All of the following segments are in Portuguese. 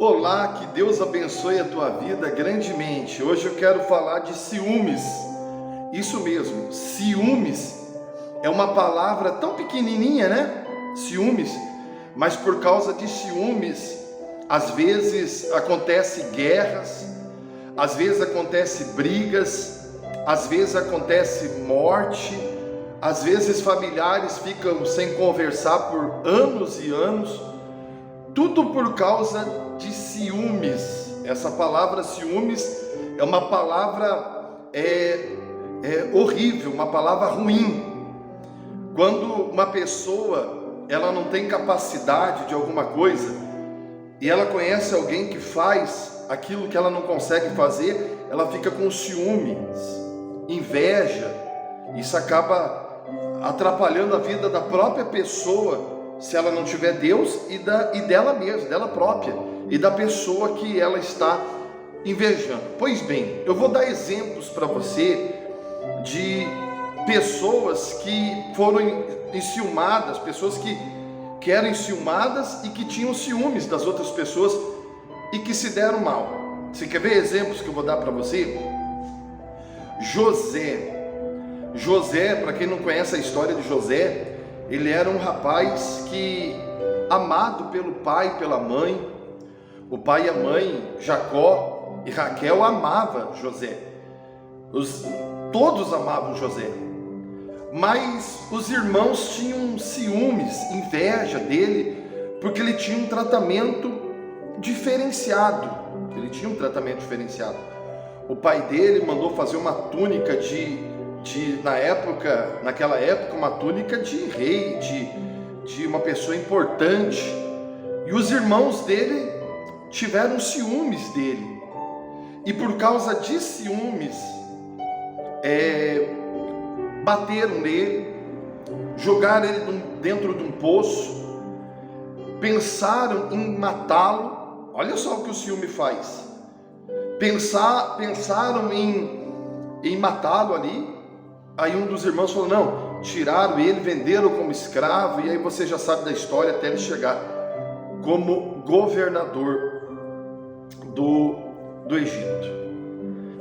Olá, que Deus abençoe a tua vida grandemente. Hoje eu quero falar de ciúmes. Isso mesmo, ciúmes é uma palavra tão pequenininha, né? Ciúmes, mas por causa de ciúmes, às vezes acontece guerras, às vezes acontece brigas, às vezes acontece morte, às vezes familiares ficam sem conversar por anos e anos, tudo por causa de ciúmes. Essa palavra ciúmes é uma palavra horrível, uma palavra ruim. Quando uma pessoa ela não tem capacidade de alguma coisa e ela conhece alguém que faz aquilo que ela não consegue fazer, ela fica com ciúmes, inveja. Isso acaba atrapalhando a vida da própria pessoa, se ela não tiver Deus, e dela mesma, dela própria, e da pessoa que ela está invejando. Pois bem, eu vou dar exemplos para você de pessoas que foram enciumadas, pessoas que eram enciumadas e que tinham ciúmes das outras pessoas e que se deram mal. Você quer ver exemplos que eu vou dar para você? José, para quem não conhece a história de José, ele era um rapaz que, amado pelo pai e pela mãe, o pai e a mãe, Jacó e Raquel, amavam José. Todos amavam José, mas os irmãos tinham ciúmes, inveja dele, porque ele tinha um tratamento diferenciado. O pai dele mandou fazer uma túnica naquela época, uma túnica de rei, de uma pessoa importante, e os irmãos dele tiveram ciúmes dele, e por causa de ciúmes, bateram nele, jogaram ele dentro de um poço, pensaram em matá-lo. Olha só o que o ciúme faz. Pensaram em matá-lo ali. Aí um dos irmãos falou: não, tiraram ele, venderam como escravo, e aí você já sabe da história até ele chegar como governador do Egito.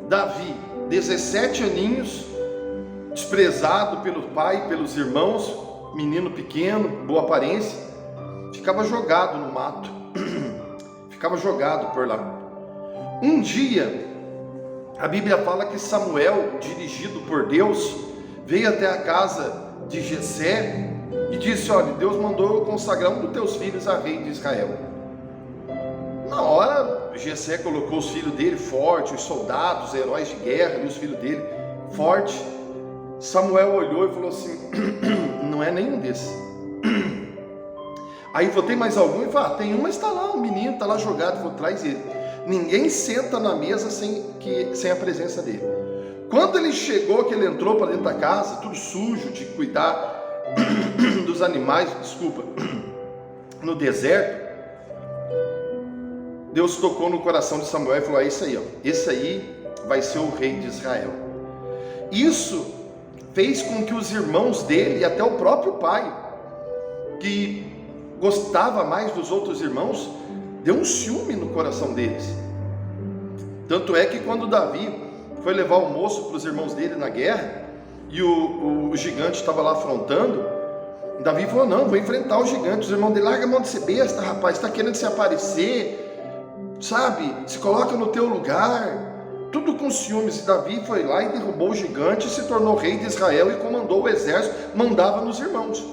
Davi, 17 aninhos, desprezado pelo pai, pelos irmãos, menino pequeno, boa aparência, ficava jogado no mato, ficava jogado por lá. Um dia, a Bíblia fala que Samuel, dirigido por Deus, veio até a casa de Jessé e disse: olha, Deus mandou eu consagrar um dos teus filhos a rei de Israel. Na hora, Jessé colocou os filhos dele fortes, os soldados, heróis de guerra, e os filhos dele fortes. Samuel olhou e falou assim: não é nenhum desses. Aí falou: tem mais algum? Ele falou: tem um, mas está lá, um menino, está lá jogado. Falou: traz ele. Ninguém senta na mesa sem a presença dele. Quando ele chegou, que ele entrou para dentro da casa, tudo sujo, de cuidar dos animais, no deserto, Deus tocou no coração de Samuel e falou: é isso aí, ó, esse aí vai ser o rei de Israel. Isso fez com que os irmãos dele, e até o próprio pai, que gostava mais dos outros irmãos, deu um ciúme no coração deles. Tanto é que quando Davi foi levar o moço para os irmãos dele na guerra, e o gigante estava lá afrontando, Davi falou: não, vou enfrentar o gigante. Os irmãos dele: larga a mão de ser besta, rapaz, está querendo se aparecer, sabe, se coloca no teu lugar. Tudo com ciúmes. E Davi foi lá e derrubou o gigante, e se tornou rei de Israel e comandou o exército, mandava nos irmãos.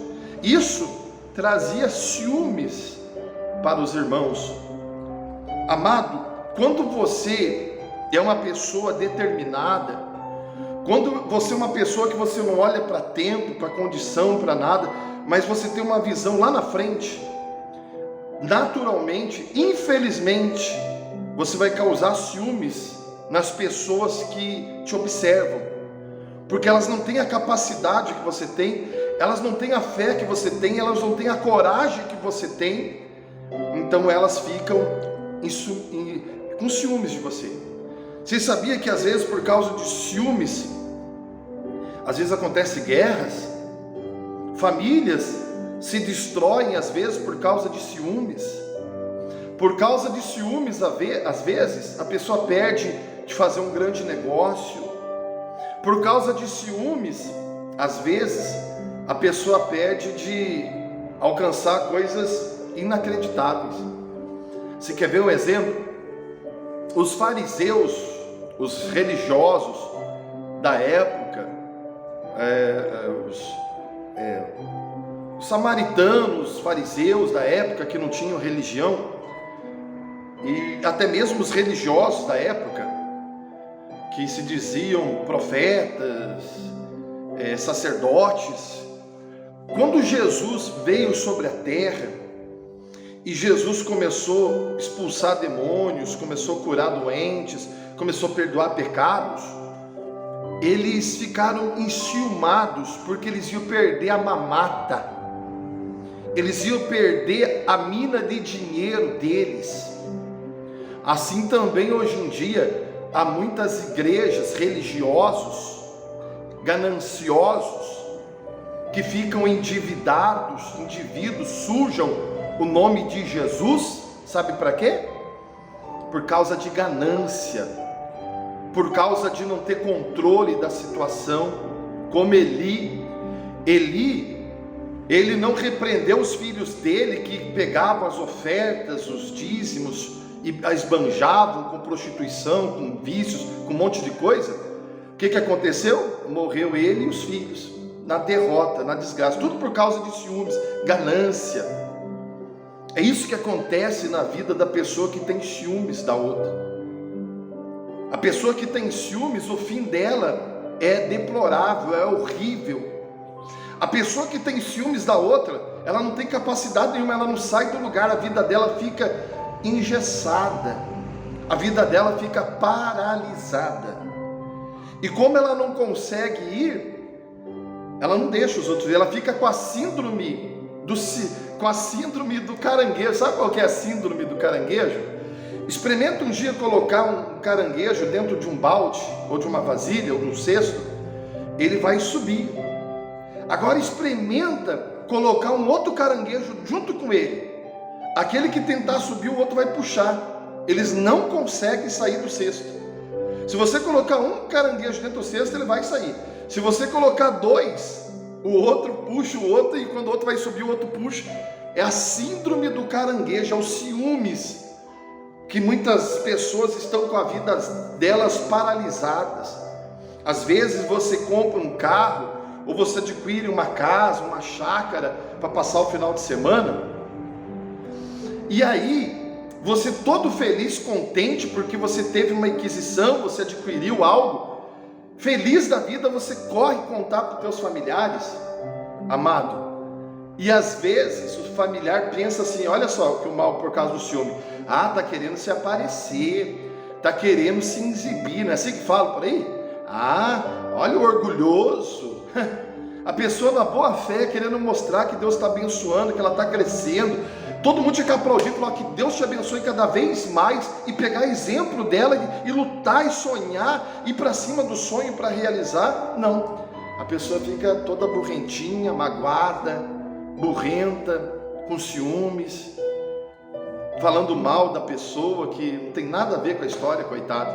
Isso trazia ciúmes para os irmãos. Amado, quando você é uma pessoa determinada, quando você é uma pessoa que você não olha para tempo, para condição, para nada, mas você tem uma visão lá na frente, naturalmente, infelizmente, você vai causar ciúmes nas pessoas que te observam, porque elas não têm a capacidade que você tem, elas não têm a fé que você tem, elas não têm a coragem que você tem, então elas ficam com ciúmes de você. Você sabia que às vezes, por causa de ciúmes, às vezes acontecem guerras, famílias se destroem às vezes por causa de ciúmes, Por causa de ciúmes, às vezes, a pessoa perde de fazer um grande negócio. Por causa de ciúmes, às vezes, a pessoa perde de alcançar coisas inacreditáveis. Você quer ver um exemplo? Os fariseus, os religiosos da época, os samaritanos, os fariseus da época que não tinham religião, e até mesmo os religiosos da época, que se diziam profetas, sacerdotes, quando Jesus veio sobre a terra, e Jesus começou a expulsar demônios, começou a curar doentes, começou a perdoar pecados, eles ficaram enciumados, porque eles iam perder a mamata, eles iam perder a mina de dinheiro deles. Assim também hoje em dia, há muitas igrejas, religiosos, gananciosos, que ficam endividados, indivíduos sujam o nome de Jesus, sabe para quê? Por causa de ganância, por causa de não ter controle da situação, como Eli, ele não repreendeu os filhos dele que pegavam as ofertas, os dízimos e a esbanjavam com prostituição, com vícios, com um monte de coisa. O que aconteceu? Morreu ele e os filhos, na derrota, na desgraça, tudo por causa de ciúmes, ganância. É isso que acontece na vida da pessoa que tem ciúmes da outra. A pessoa que tem ciúmes, o fim dela é deplorável, é horrível. A pessoa que tem ciúmes da outra, ela não tem capacidade nenhuma, ela não sai do lugar, a vida dela fica engessada, a vida dela fica paralisada. E como ela não consegue ir, ela não deixa os outros ir, ela fica com a síndrome do caranguejo. Sabe qual que é a síndrome do caranguejo? Experimenta um dia colocar um caranguejo dentro de um balde, ou de uma vasilha, ou de um cesto, ele vai subir. Agora experimenta colocar um outro caranguejo junto com ele. Aquele que tentar subir, o outro vai puxar. Eles não conseguem sair do cesto. Se você colocar um caranguejo dentro do cesto, ele vai sair. Se você colocar dois, o outro puxa o outro, e quando o outro vai subir, o outro puxa. É a síndrome do caranguejo, é os ciúmes, que muitas pessoas estão com a vida delas paralisadas. Às vezes você compra um carro, ou você adquire uma casa, uma chácara, para passar o final de semana, e aí, você todo feliz, contente, porque você teve uma aquisição, você adquiriu algo, feliz da vida, você corre contar para os teus familiares, amado, e às vezes o familiar pensa assim, olha só que o mal por causa do ciúme, está querendo se aparecer, está querendo se exibir, não é assim que fala por aí? Olha o orgulhoso, a pessoa na boa fé querendo mostrar que Deus está abençoando, que ela está crescendo, todo mundo tinha que aplaudir, falar que Deus te abençoe cada vez mais, e pegar exemplo dela, e lutar e sonhar, ir para cima do sonho para realizar. Não, a pessoa fica toda burrentinha, magoada, burrenta, com ciúmes, falando mal da pessoa, que não tem nada a ver com a história, coitado.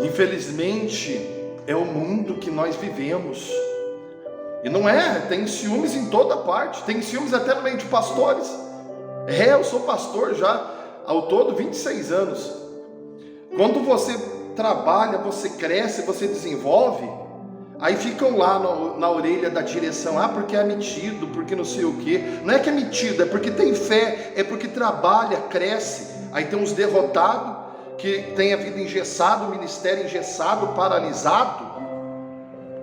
Infelizmente, é o mundo que nós vivemos. E não tem ciúmes em toda parte, tem ciúmes até no meio de pastores. Eu sou pastor já, ao todo 26 anos. Quando você trabalha, você cresce, você desenvolve, aí ficam lá na orelha da direção, porque é metido, porque não sei o que. Não é que é metido, é porque tem fé, é porque trabalha, cresce. Aí tem uns derrotados, que tem a vida engessada, o ministério engessado, paralisado,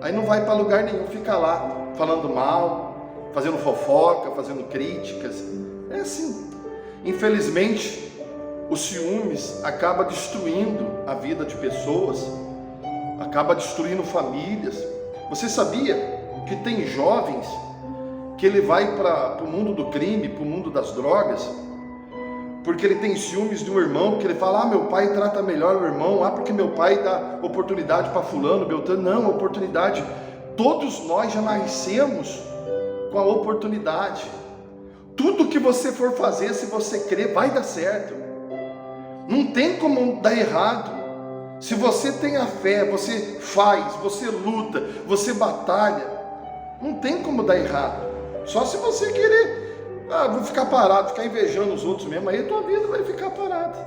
aí não vai para lugar nenhum, fica lá, falando mal, fazendo fofoca, fazendo críticas. É assim. Infelizmente, os ciúmes acaba destruindo a vida de pessoas, acaba destruindo famílias. Você sabia que tem jovens que ele vai para o mundo do crime, para o mundo das drogas, porque ele tem ciúmes de um irmão, porque ele fala, meu pai trata melhor o irmão, porque meu pai dá oportunidade para fulano, beltrano. Não, oportunidade, todos nós já nascemos com a oportunidade. tudo que você for fazer, se você crer, vai dar certo. Não tem como dar errado. Se você tem a fé, você faz, você luta, você batalha, não tem como dar errado. Só se você querer, vou ficar parado, ficar invejando os outros mesmo, aí a tua vida vai ficar parada.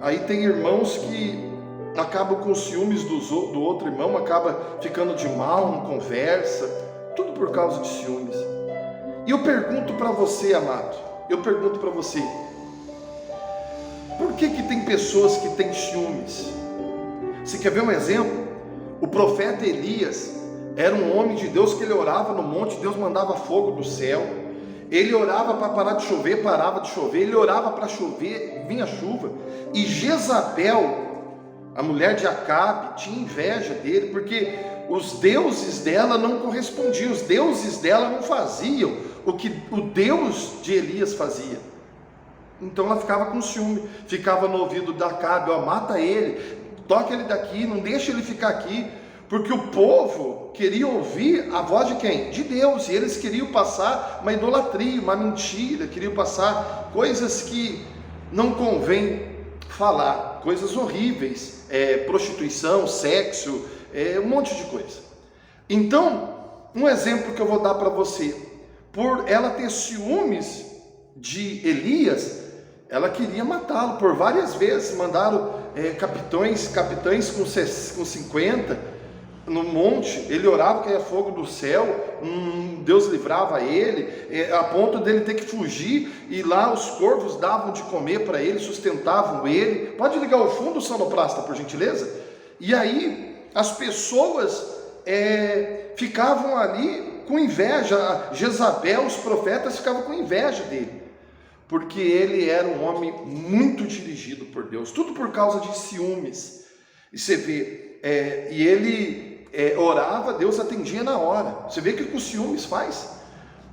Aí tem irmãos que acabam com ciúmes do outro irmão, acaba ficando de mal, não conversa, tudo por causa de ciúmes. E eu pergunto para você, amado, por que tem pessoas que têm ciúmes? Você quer ver um exemplo? O profeta Elias era um homem de Deus que ele orava no monte, Deus mandava fogo do céu, ele orava para parar de chover, parava de chover, ele orava para chover, vinha chuva, e Jezabel, a mulher de Acabe, tinha inveja dele, porque os deuses dela não correspondiam, os deuses dela não faziam o que o Deus de Elias fazia. Então ela ficava com ciúme, ficava no ouvido de Acabe, mata ele, toca ele daqui, não deixa ele ficar aqui, porque o povo queria ouvir a voz de quem? De Deus, e eles queriam passar uma idolatria, uma mentira, queriam passar coisas que não convém falar, coisas horríveis, prostituição, sexo, um monte de coisa. Então, um exemplo que eu vou dar para você, por ela ter ciúmes de Elias, ela queria matá-lo por várias vezes, mandaram capitães com 50 no monte, ele orava que ia fogo do céu, Deus livrava ele, a ponto dele ter que fugir, e lá os corvos davam de comer para ele, sustentavam ele. Pode ligar o fundo, sonoplasta, por gentileza? E aí as pessoas ficavam ali com inveja, Jezabel, os profetas ficavam com inveja dele, porque ele era um homem muito dirigido por Deus, tudo por causa de ciúmes. E você vê, e ele orava, Deus atendia na hora. Você vê o que os ciúmes faz?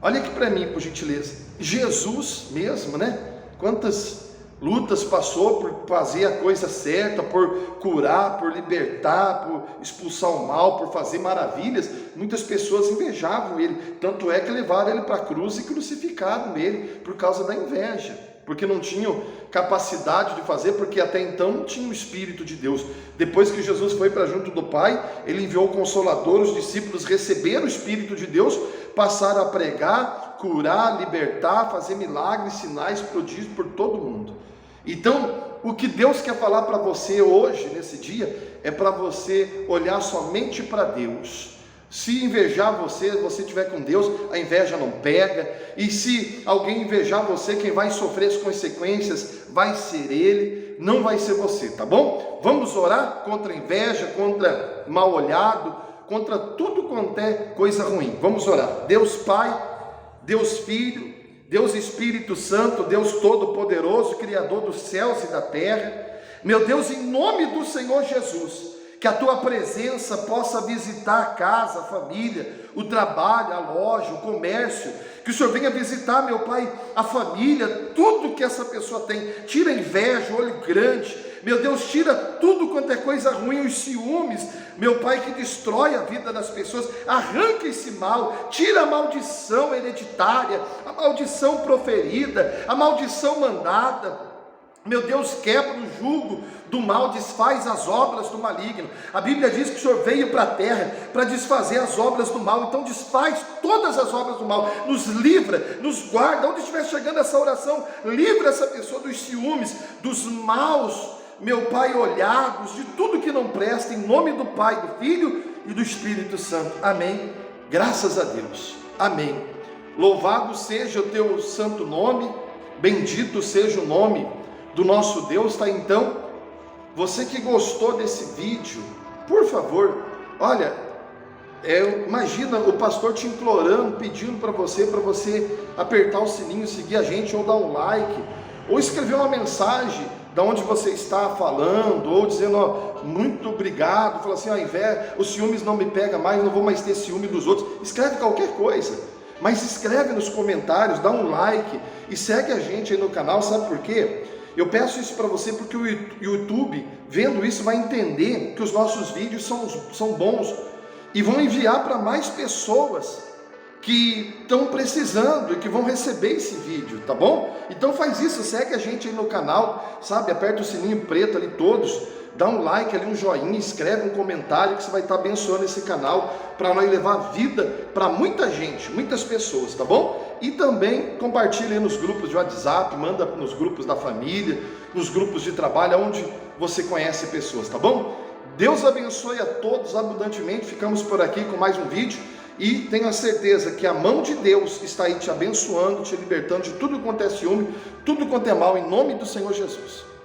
Olha aqui para mim, por gentileza. Jesus mesmo, né? Quantas lutas passou por fazer a coisa certa, por curar, por libertar, por expulsar o mal, por fazer maravilhas. Muitas pessoas invejavam ele, tanto é que levaram ele para a cruz e crucificaram ele por causa da inveja, porque não tinham capacidade de fazer, porque até então não tinha o Espírito de Deus. Depois que Jesus foi para junto do Pai, ele enviou o Consolador, os discípulos receberam o Espírito de Deus, passaram a pregar, curar, libertar, fazer milagres, sinais, prodígios por todo mundo. Então, o que Deus quer falar para você hoje, nesse dia, é para você olhar somente para Deus. Se invejar você estiver com Deus, a inveja não pega. E se alguém invejar você, quem vai sofrer as consequências vai ser ele, não vai ser você, tá bom? Vamos orar contra a inveja, contra mal olhado, contra tudo quanto é coisa ruim. Vamos orar. Deus Pai, Deus Filho, Deus Espírito Santo, Deus Todo-Poderoso, Criador dos céus e da terra, meu Deus, em nome do Senhor Jesus, que a tua presença possa visitar a casa, a família, o trabalho, a loja, o comércio, que o Senhor venha visitar, meu Pai, a família, tudo que essa pessoa tem. Tira a inveja, o olho grande, meu Deus, tira tudo quanto é coisa ruim, os ciúmes, meu Pai, que destrói a vida das pessoas. Arranca esse mal, tira a maldição hereditária, a maldição proferida, a maldição mandada. Meu Deus, quebra o jugo do mal, desfaz as obras do maligno. A Bíblia diz que o Senhor veio para a terra para desfazer as obras do mal. Então desfaz todas as obras do mal, nos livra, nos guarda. Onde estiver chegando essa oração, livra essa pessoa dos ciúmes, dos maus, meu Pai, olhados, de tudo que não presta, em nome do Pai, do Filho e do Espírito Santo. Amém. Graças a Deus. Amém. Louvado seja o teu santo nome, bendito seja o nome do nosso Deus. Tá? Então, você que gostou desse vídeo, por favor, olha, imagina o pastor te implorando, pedindo para você apertar o sininho, seguir a gente, ou dar um like, ou escrever uma mensagem da onde você está falando, ou dizendo, muito obrigado, fala assim, os ciúmes não me pega mais, não vou mais ter ciúme dos outros. Escreve qualquer coisa, mas escreve nos comentários, dá um like e segue a gente aí no canal. Sabe por quê? Eu peço isso para você porque o YouTube, vendo isso, vai entender que os nossos vídeos são bons e vão enviar para mais pessoas que estão precisando e que vão receber esse vídeo, tá bom? Então faz isso, segue a gente aí no canal, sabe? Aperta o sininho preto ali todos, dá um like ali, um joinha, escreve um comentário que você vai estar abençoando esse canal para nós levar vida para muita gente, muitas pessoas, tá bom? E também compartilha aí nos grupos de WhatsApp, manda nos grupos da família, nos grupos de trabalho, onde você conhece pessoas, tá bom? Deus abençoe a todos abundantemente, ficamos por aqui com mais um vídeo. E tenha certeza que a mão de Deus está aí te abençoando, te libertando de tudo quanto é ciúme, tudo quanto é mal, em nome do Senhor Jesus.